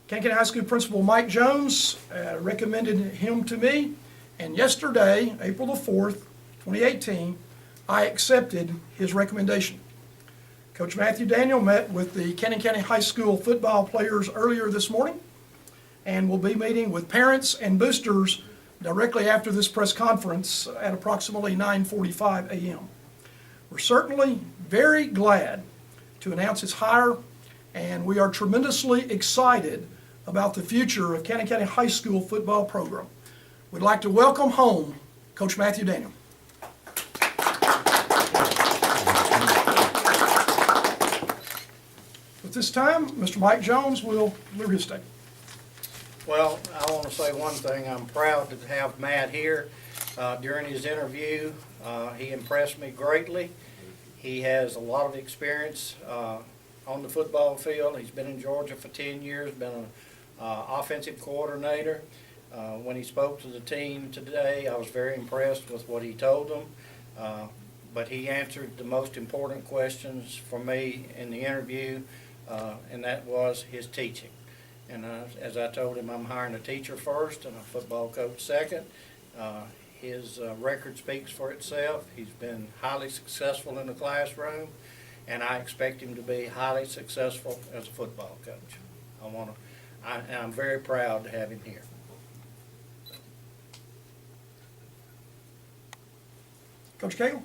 Kankakee High School Principal Mike Jones recommended him to me, and yesterday, April the 4th, 2018, I accepted his recommendation. Coach Matthew Daniel met with the Cannon County High School football players earlier this morning and will be meeting with parents and boosters directly after this press conference at approximately 9:45 a.m. We're certainly very glad to announce his hire, and we are tremendously excited about the future of Cannon County High School football program. We'd like to welcome home Coach Matthew Daniel. At this time, Mr. Mike Jones will deliver his statement. Well, I want to say one thing. I'm proud to have Matt here. During his interview, he impressed me greatly. He has a lot of experience on the football field. He's been in Georgia for 10 years, been an offensive coordinator. When he spoke to the team today, I was very impressed with what he told them. But he answered the most important questions for me in the interview, and that was his teaching. And as I told him, I'm hiring a teacher first and a football coach second. His record speaks for itself. He's been highly successful in the classroom, and I expect him to be highly successful as a football coach. I'm very proud to have him here. Coach Cagle,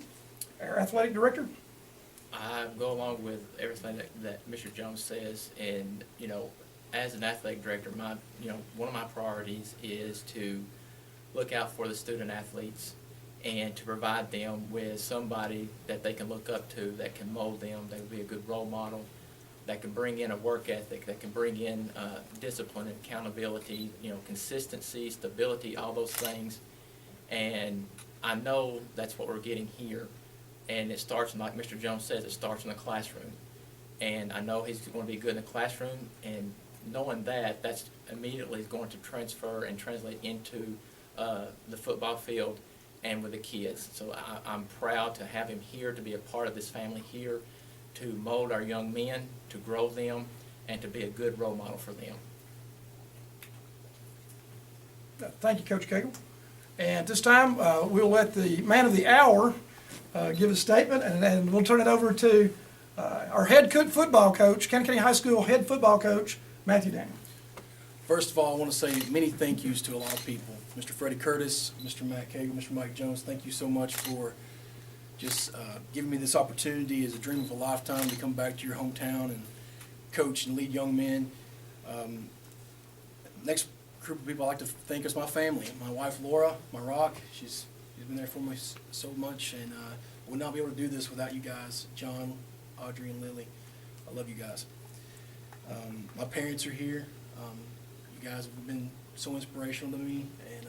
our athletic director. I go along with everything that Mr. Jones says, and as an athletic director, one of my priorities is to look out for the student athletes and to provide them with somebody that they can look up to, that can mold them, that will be a good role model, that can bring in a work ethic, that can bring in discipline and accountability, consistency, stability, all those things. And I know that's what we're getting here. And it starts, like Mr. Jones says, it starts in the classroom. And I know he's going to be good in the classroom, and knowing that, that's immediately going to transfer and translate into the football field and with the kids. So I'm proud to have him here, to be a part of this family here, to mold our young men, to grow them, and to be a good role model for them. Thank you, Coach Cagle. And at this time, we'll let the man of the hour give a statement, and then we'll turn it over to our head football coach, Cannon County High School head football coach, Matthew Daniel. First of all, I want to say many thank yous to a lot of people. Mr. Freddie Curtis, Mr. Matt Cagle, Mr. Mike Jones, thank you so much for just giving me this opportunity as a dream of a lifetime to come back to your hometown and coach and lead young men. Next group of people I'd like to thank is my family. My wife, Laura, my rock. She's been there for me so much, and I would not be able to do this without you guys, John, Audrey, and Lily. I love you guys. My parents are here. You guys have been so inspirational to me, and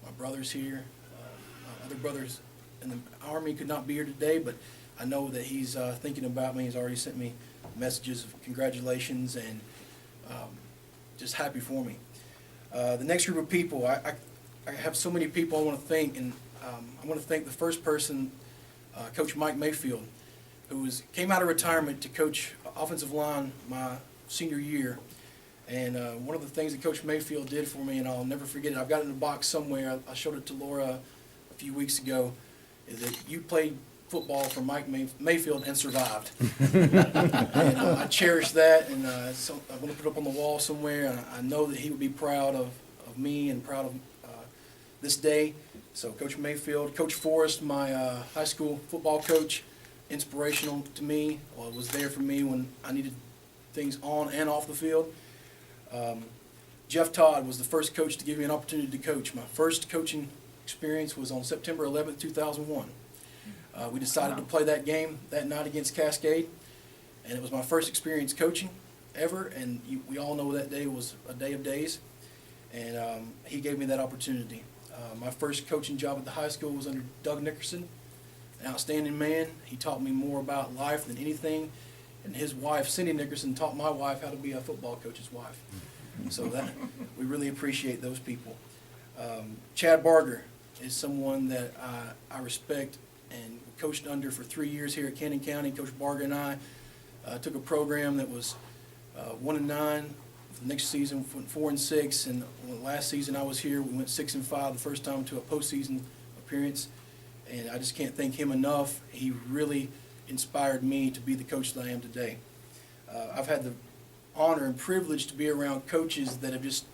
my brother's here. My other brothers in the Army could not be here today, but I know that he's thinking about me. He's already sent me messages of congratulations and just happy for me. The next group of people, I have so many people I want to thank, and I want to thank the first person, Coach Mike Mayfield, who came out of retirement to coach offensive line my senior year. And one of the things that Coach Mayfield did for me, and I'll never forget it, I've got it in a box somewhere, I showed it to Laura a few weeks ago, is that you played football for Mike Mayfield and survived. And I cherish that, and so I want to put it up on the wall somewhere, and I know that he would be proud of me and proud of this day. So Coach Mayfield, Coach Forrest, my high school football coach, inspirational to me, was there for me when I needed things on and off the field. Jeff Todd was the first coach to give me an opportunity to coach. My first coaching experience was on September 11th, 2001. We decided to play that game that night against Cascade, and it was my first experience coaching ever, and we all know that day was a day of days, and he gave me that opportunity. My first coaching job at the high school was under Doug Nickerson, an outstanding man. He taught me more about life than anything, and his wife, Cindy Nickerson, taught my wife how to be a football coach's wife. So that we really appreciate those people. Chad Barger is someone that I respect and coached under for 3 years here at Cannon County. Coach Barger and I took a program that was 1-9, The next season went 4-6, and last season I was here, we went 6-5, the first time to a postseason appearance. And I just can't thank him enough. He really inspired me to be the coach that I am today. I've had the honor and privilege to be around coaches that have just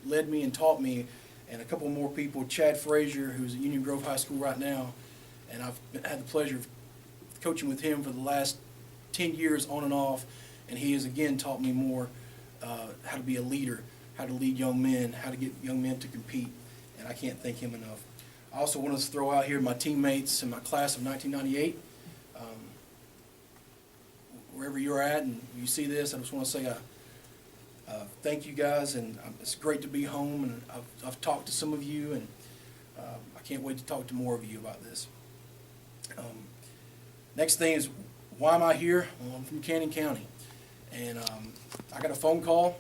led me and taught me, and a couple more people, Chad Frazier, who's at Union Grove High School right now, and I've had the pleasure of coaching with him for the last 10 years on and off, and he has again taught me more how to be a leader, how to lead young men, how to get young men to compete, and I can't thank him enough. I also want to throw out here my teammates in my class of 1998. Wherever you're at and you see this, I just want to say thank you guys, and it's great to be home, and I've talked to some of you, and I can't wait to talk to more of you about this. Next thing is, why am I here? Well, I'm from Cannon County, and I got a phone call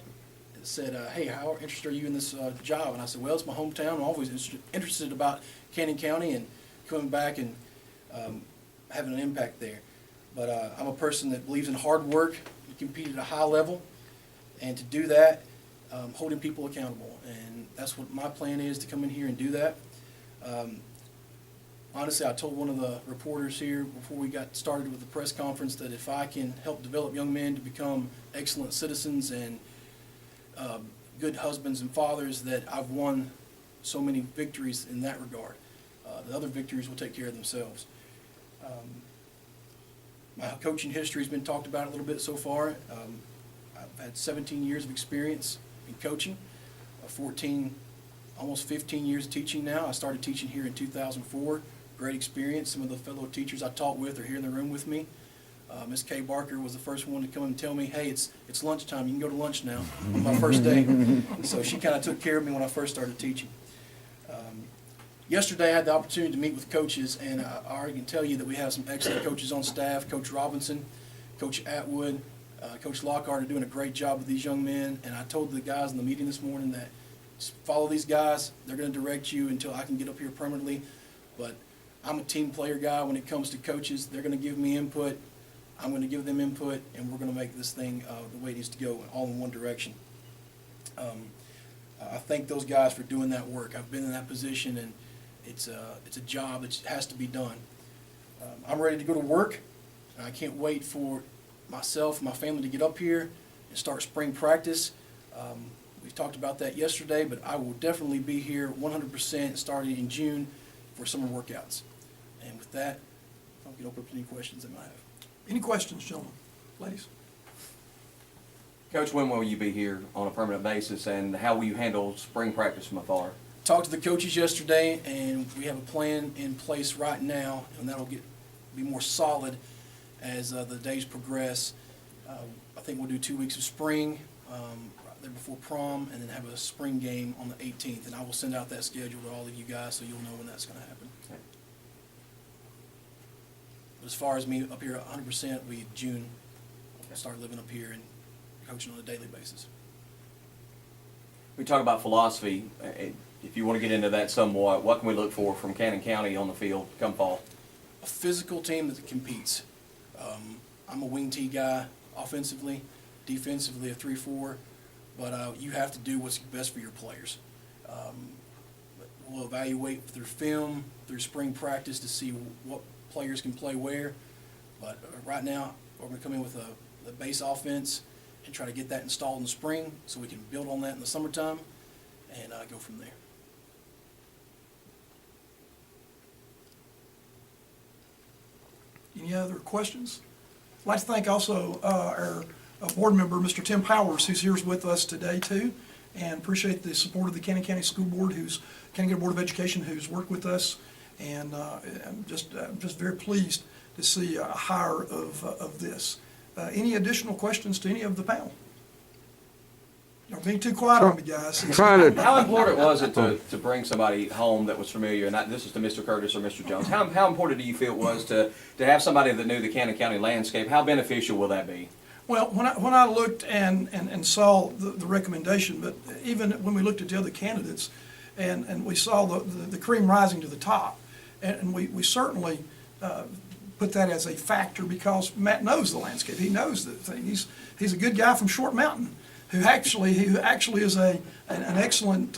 that said, hey, how interested are you in this job? And I said, well, it's my hometown. I'm always interested about Cannon County and coming back and having an impact there. But I'm a person that believes in hard work, to compete at a high level, and to do that, holding people accountable. And that's what my plan is, to come in here and do that. Honestly, I told one of the reporters here before we got started with the press conference that if I can help develop young men to become excellent citizens and good husbands and fathers, that I've won so many victories in that regard. The other victories will take care of themselves. My coaching history has been talked about a little bit so far. I've had 17 years of experience in coaching, 14, almost 15 years teaching now. I started teaching here in 2004. Great experience. Some of the fellow teachers I taught with are here in the room with me. Ms. Kay Barker was the first one to come and tell me, hey, it's lunchtime, you can go to lunch now, on my first day. So she kind of took care of me when I first started teaching. Yesterday I had the opportunity to meet with coaches, and I already can tell you that we have some excellent coaches on staff. Coach Robinson, Coach Atwood, Coach Lockhart are doing a great job with these young men, and I told the guys in the meeting this morning that just follow these guys. They're going to direct you until I can get up here permanently, but I'm a team player guy when it comes to coaches. They're going to give me input. I'm going to give them input, and we're going to make this thing the way it needs to go, all in one direction. I thank those guys for doing that work. I've been in that position, and it's a job that has to be done. I'm ready to go to work. I can't wait for myself and my family to get up here and start spring practice. We talked about that yesterday, but I will definitely be here 100% starting in June for summer workouts. And with that, I'll get open up to any questions that might have. Any questions, gentlemen? Ladies? Coach, when will you be here on a permanent basis, and how will you handle spring practice from afar? Talked to the coaches yesterday, and we have a plan in place right now, and that'll be more solid as the days progress. I think we'll do 2 weeks of spring right there before prom, and then have a spring game on the 18th. And I will send out that schedule to all of you guys so you'll know when that's going to happen. Okay. But as far as me up here 100%, it'll be June. I'll start living up here and coaching on a daily basis. We talk about philosophy. If you want to get into that somewhat, what can we look for from Cannon County on the field come fall? A physical team that competes. I'm a wing T guy offensively, defensively a 3-4, but you have to do what's best for your players. We'll evaluate through film, through spring practice to see what players can play where, but right now we're going to come in with a base offense and try to get that installed in the spring so we can build on that in the summertime and go from there. Any other questions? I'd like to thank also our board member, Mr. Tim Powers, who's here with us today too, and appreciate the support of the Cannon County School Board, Cannon County Board of Education, who's worked with us, and I'm just very pleased to see a hire of this. Any additional questions to any of the panel? Don't be too quiet on me, guys. How important was it to bring somebody home that was familiar, and this is to Mr. Curtis or Mr. Jones, how important do you feel it was to have somebody that knew the Cannon County landscape? How beneficial will that be? Well, when I looked and saw the recommendation, but even when we looked at the other candidates, and we saw the cream rising to the top, and we certainly put that as a factor because Matt knows the landscape. He knows the thing. He's a good guy from Short Mountain. who actually is an excellent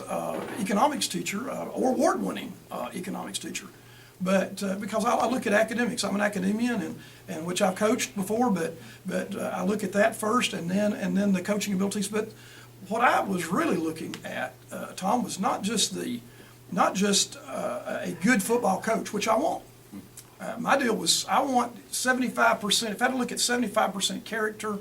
economics teacher, or award-winning economics teacher. But because I look at academics, I'm an academician, and which I've coached before, but I look at that first, and then the coaching abilities. But what I was really looking at, Tom, was not just a good football coach, which I want. My deal was I want 75%. If I had to look at 75% character,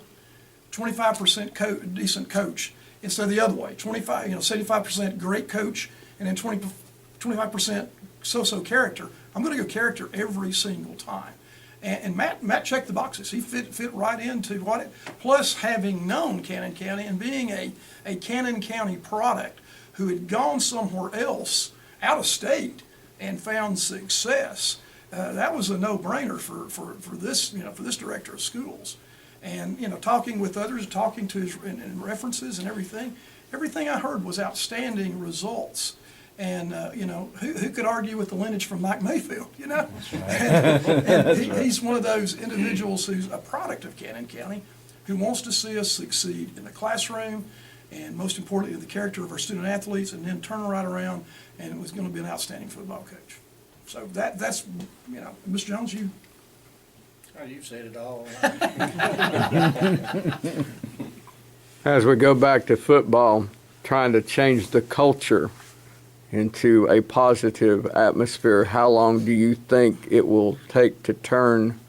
25% decent coach, instead of the other way, 75% great coach, and then 25% so-so character. I'm going to go character every single time. And Matt checked the boxes. He fit right into what it. Plus, having known Cannon County and being a Cannon County product who had gone somewhere else, out of state, and found success, that was a no-brainer for this director of schools. And talking with others, talking to his and references and everything I heard was outstanding results. And who could argue with the lineage from Mike Mayfield? That's right. and he's one of those individuals who's a product of Cannon County, who wants to see us succeed in the classroom, and most importantly, the character of our student athletes, and then turn right around, and it was going to be an outstanding football coach. So that's Mr. Jones, you. Oh, you've said it all. As we go back to football, trying to change the culture into a positive atmosphere, how long do you think it will take to turn,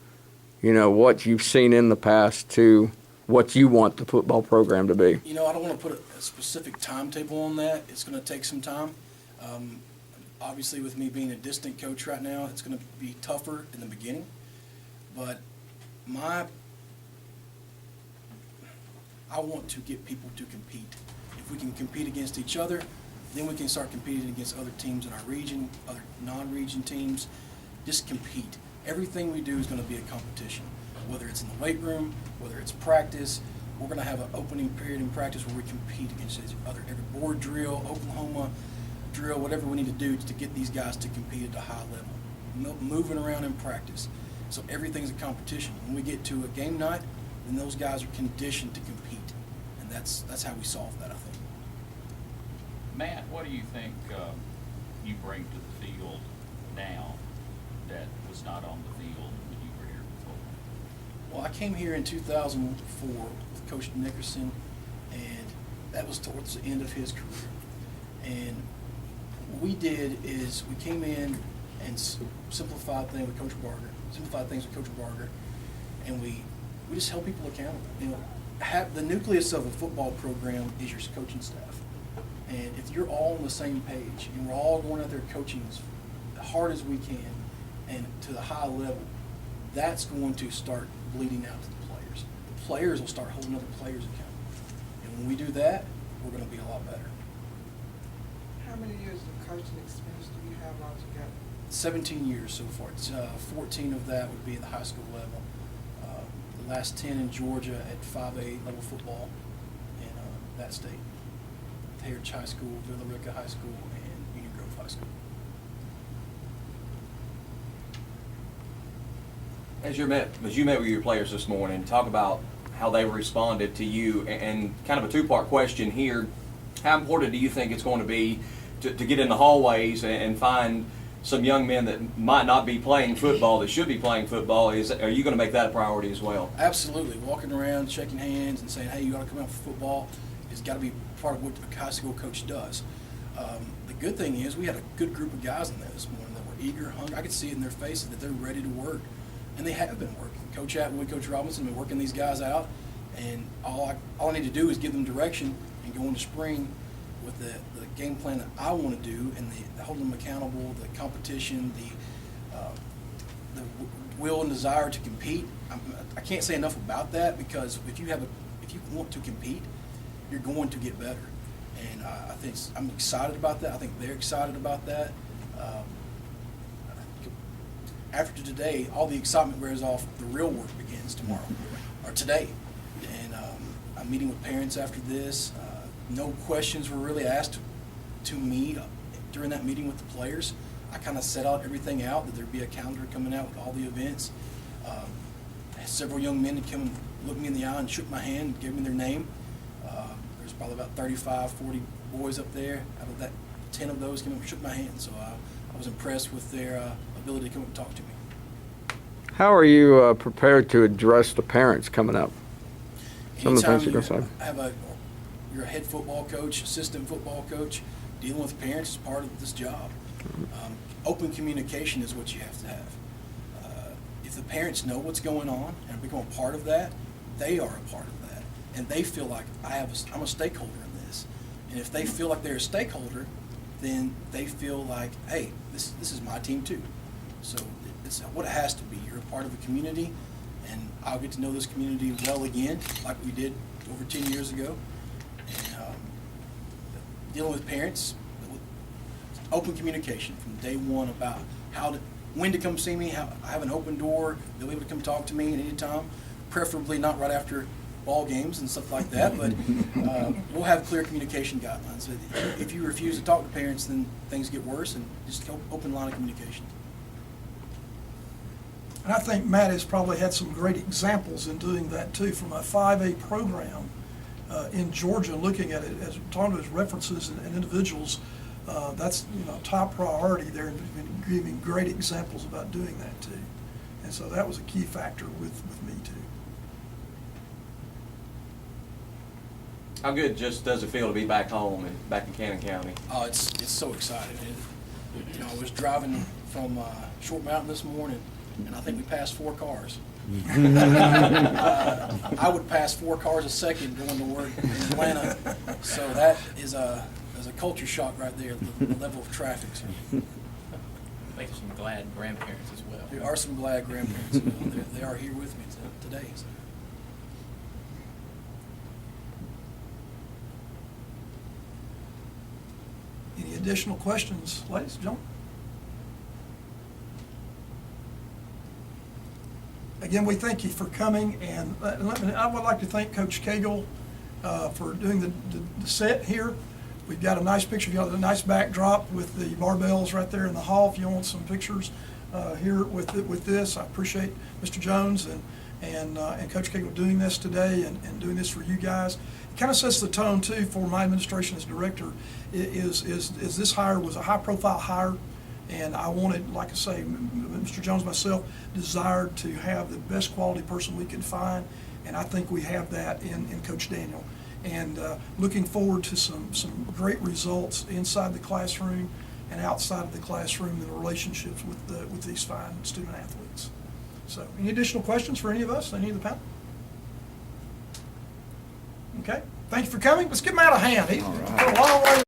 what you've seen in the past to what you want the football program to be? I don't want to put a specific timetable on that. It's going to take some time. Obviously, with me being a distant coach right now, it's going to be tougher in the beginning. But I want to get people to compete. If we can compete against each other, then we can start competing against other teams in our region, other non-region teams. Just compete. Everything we do is going to be a competition, whether it's in the weight room, whether it's practice. We're going to have an opening period in practice where we compete against each other. Every board drill, Oklahoma drill, whatever we need to do to get these guys to compete at a high level. Moving around in practice. So everything's a competition. When we get to a game night, then those guys are conditioned to compete. And that's how we solve that, I think. Matt, what do you think you bring to the field now that was not on the field when you were here before? Well, I came here in 2004 with Coach Nickerson, and that was towards the end of his career. And what we did is we came in and simplified things with Coach Barger, and we just held people accountable. The nucleus of a football program is your coaching staff. And if you're all on the same page and we're all going out there coaching as hard as we can and to the high level, that's going to start bleeding out to the players. The players will start holding other players accountable. And when we do that, we're going to be a lot better. How many years of coaching experience do you have altogether? 17 years so far. 14 of that would be at the high school level. The last 10 in Georgia at 5A level football in that state. Heritage High School, Villa Rica High School, and Union Grove High School. As you met with your players this morning, talk about how they responded to you, and kind of a two-part question here. How important do you think it's going to be to get in the hallways and find some young men that might not be playing football that should be playing football? Are you going to make that a priority as well? Absolutely. Walking around, shaking hands, and saying, hey, you got to come out for football has got to be part of what a high school coach does. The good thing is we had a good group of guys in there this morning that were eager, hungry. I could see it in their faces that they're ready to work, and they have been working. Coach Atwood, Coach Robinson have been working these guys out, and all I need to do is give them direction and go into spring with the game plan that I want to do, and the holding them accountable, the competition, the will and desire to compete. I can't say enough about that, because if you want to compete, you're going to get better. And I think I'm excited about that. I think they're excited about that. After today, all the excitement wears off. The real work begins tomorrow, or today. And I'm meeting with parents after this. No questions were really asked to me during that meeting with the players. I kind of set out everything out, that there'd be a calendar coming out with all the events. Several young men had come and looked me in the eye and shook my hand and gave me their name. There's probably about 35, 40 boys up there. Out of that, 10 of those came up and shook my hand. So I was impressed with their ability to come up and talk to me. How are you prepared to address the parents coming up? Some of the things Anytime you're going to say. you're a head football coach, assistant football coach, dealing with parents is part of this job. Open communication is what you have to have. If the parents know what's going on and become a part of that, they are a part of that. And they feel like I'm a stakeholder in this. And if they feel like they're a stakeholder, then they feel like, hey, this is my team too. So it's what it has to be. You're a part of a community, and I'll get to know this community well again, like we did over 10 years ago. And dealing with parents, open communication from day one about when to come see me. I have an open door. They'll be able to come talk to me at any time, preferably not right after ball games and stuff like that, but we'll have clear communication guidelines. If you refuse to talk to parents, then things get worse, and just open line of communication. And I think Matt has probably had some great examples in doing that too, from a 5A program in Georgia, looking at it as talking to his references and individuals. That's top priority there, and been giving great examples about doing that too. And so that was a key factor with me too. How good just does it feel to be back home and back in Cannon County? Oh, it's so exciting. I was driving from Short Mountain this morning, and I think we passed 4 cars. I would pass 4 cars a second going to work in Atlanta, so that is a culture shock right there, the level of traffic. So I think there's some glad grandparents as well. there are some glad grandparents. They are here with me today. So. Any additional questions, ladies and gentlemen? Again, we thank you for coming, and I would like to thank Coach Cagle for doing the set here. We've got a nice picture, a nice backdrop with the barbells right there in the hall if you want some pictures here with this. I appreciate Mr. Jones and Coach Cagle doing this today and doing this for you guys. It kind of sets the tone too for my administration as director. Is this hire was a high-profile hire, and I wanted, like I say, Mr. Jones, myself, desired to have the best quality person we could find, and I think we have that in Coach Daniel. And looking forward to some great results inside the classroom and outside of the classroom in the relationships with these fine student athletes. So, any additional questions for any of us, any of the panel? Okay, thank you for coming. Let's give him out a hand. He's come a long way.